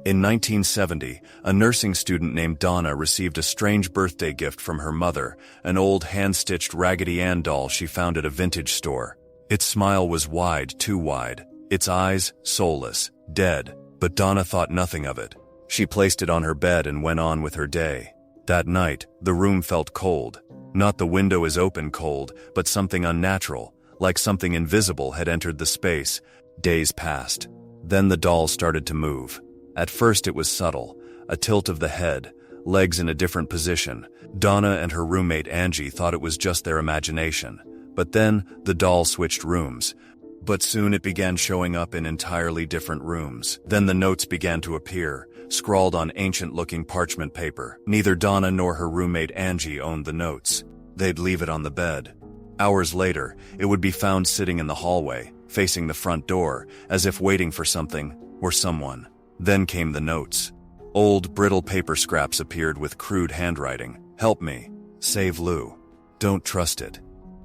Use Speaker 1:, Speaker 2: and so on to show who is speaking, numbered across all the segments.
Speaker 1: In 1970, a nursing student named Donna received a strange birthday gift from her mother, an old hand-stitched Raggedy Ann doll she found at a vintage store. Its smile was wide, too wide. Its eyes, soulless, dead, but Donna thought nothing of it. She placed it on her bed and went on with her day. That night, the room felt cold. Not the window is open cold, but something unnatural, like something invisible had entered the space. Days passed. Then the doll started to move. At first it was subtle, a tilt of the head, legs in a different position. Donna and her roommate Angie thought it was just their imagination. But then, the doll switched rooms. But soon it began showing up in entirely different rooms. Then the notes began to appear, scrawled on ancient-looking parchment paper. Neither Donna nor her roommate Angie owned the notes. They'd leave it on the bed. Hours later, it would be found sitting in the hallway, facing the front door, as if waiting for something or someone. Then came the notes. Old, brittle paper scraps appeared with crude handwriting. "Help me. Save Lou. Don't trust it."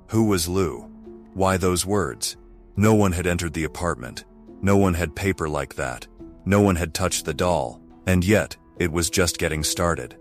Speaker 1: Who was Lou? Why those words? No one had entered the apartment. No one had paper like that. No one had touched the doll. And yet, it was just getting started.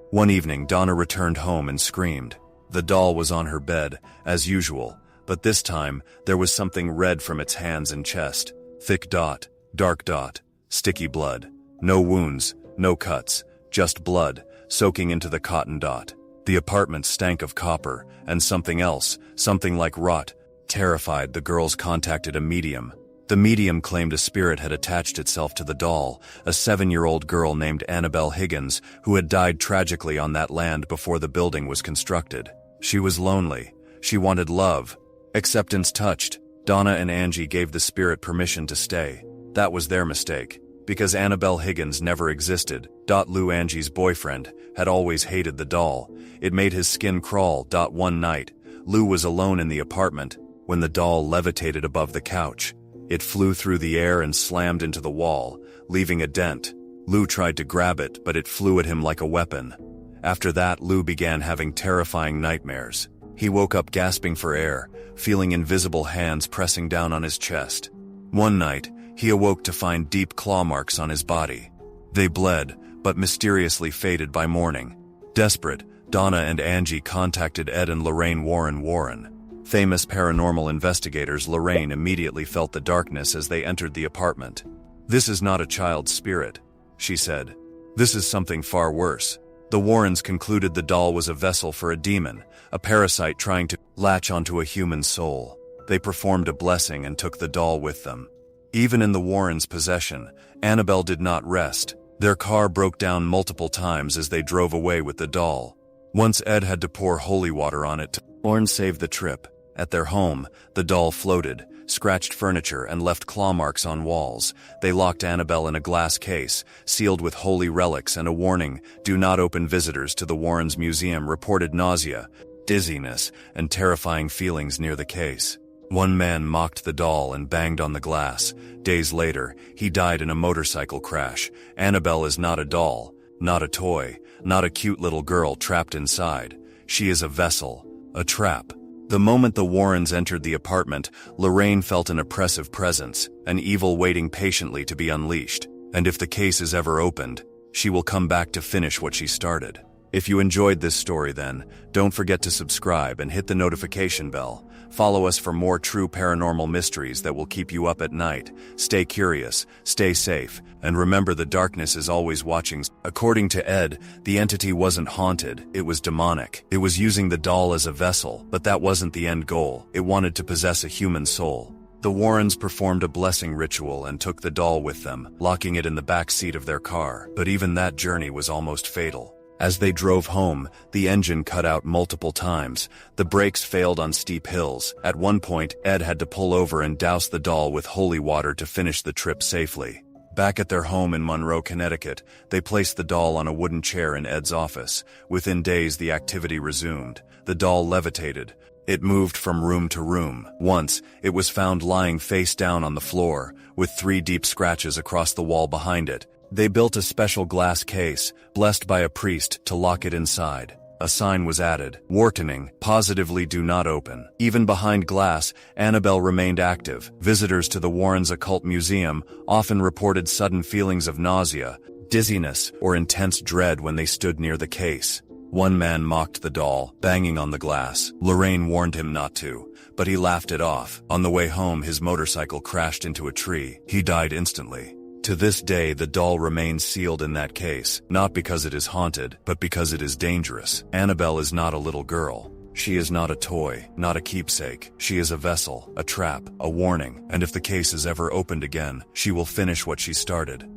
Speaker 1: One evening, Donna returned home and screamed. The doll was on her bed, as usual, but this time, there was something red from its hands and chest. Thick dot, dark dot, sticky blood. No wounds, no cuts, just blood, soaking into the cotton dot. The apartment stank of copper, and something else, something like rot. Terrified, the girls contacted a medium. The medium claimed a spirit had attached itself to the doll, a 7-year-old girl named Annabelle Higgins, who had died tragically on that land before the building was constructed. She was lonely. She wanted love. Acceptance touched. Donna and Angie gave the spirit permission to stay. That was their mistake. Because Annabelle Higgins never existed. Lou, Angie's boyfriend, had always hated the doll. It made his skin crawl. One night, Lou was alone in the apartment when the doll levitated above the couch. It flew through the air and slammed into the wall, leaving a dent. Lou tried to grab it, but it flew at him like a weapon. After that, Lou began having terrifying nightmares. He woke up gasping for air, feeling invisible hands pressing down on his chest. One night, he awoke to find deep claw marks on his body. They bled, but mysteriously faded by morning. Desperate, Donna and Angie contacted Ed and Lorraine Warren. Famous paranormal investigators, Lorraine immediately felt the darkness as they entered the apartment. "This is not a child's spirit," she said. "This is something far worse." The Warrens concluded the doll was a vessel for a demon, a parasite trying to latch onto a human soul. They performed a blessing and took the doll with them. Even in the Warrens' possession, Annabelle did not rest. Their car broke down multiple times as they drove away with the doll. Once Ed had to pour holy water on it to save the trip. At their home, the doll floated, scratched furniture, and left claw marks on walls. They locked Annabelle in a glass case, sealed with holy relics and a warning: "Do not open." Visitors to the Warrens Museum reported nausea, dizziness, and terrifying feelings near the case. One man mocked the doll and banged on the glass. Days later, he died in a motorcycle crash. Annabelle is not a doll, not a toy, not a cute little girl trapped inside. She is a vessel, a trap. The moment the Warrens entered the apartment, Lorraine felt an oppressive presence, an evil waiting patiently to be unleashed. And if the case is ever opened, she will come back to finish what she started. If you enjoyed this story, then, don't forget to subscribe and hit the notification bell. Follow us for more true paranormal mysteries that will keep you up at night. Stay curious, stay safe, and remember the darkness is always watching. According to Ed, the entity wasn't haunted, it was demonic. It was using the doll as a vessel, but that wasn't the end goal. It wanted to possess a human soul. The Warrens performed a blessing ritual and took the doll with them, locking it in the back seat of their car. But even that journey was almost fatal. As they drove home, the engine cut out multiple times. The brakes failed on steep hills. At one point, Ed had to pull over and douse the doll with holy water to finish the trip safely. Back at their home in Monroe, Connecticut, they placed the doll on a wooden chair in Ed's office. Within days, the activity resumed. The doll levitated. It moved from room to room. Once, it was found lying face down on the floor, with 3 deep scratches across the wall behind it. They built a special glass case, blessed by a priest, to lock it inside. A sign was added. Warning, positively do not open. Even behind glass, Annabelle remained active. Visitors to the Warrens' occult museum often reported sudden feelings of nausea, dizziness, or intense dread when they stood near the case. One man mocked the doll, banging on the glass. Lorraine warned him not to, but he laughed it off. On the way home, his motorcycle crashed into a tree. He died instantly. To this day, the doll remains sealed in that case, not because it is haunted, but because it is dangerous. Annabelle is not a little girl. She is not a toy, not a keepsake. She is a vessel, a trap, a warning, and if the case is ever opened again, she will finish what she started.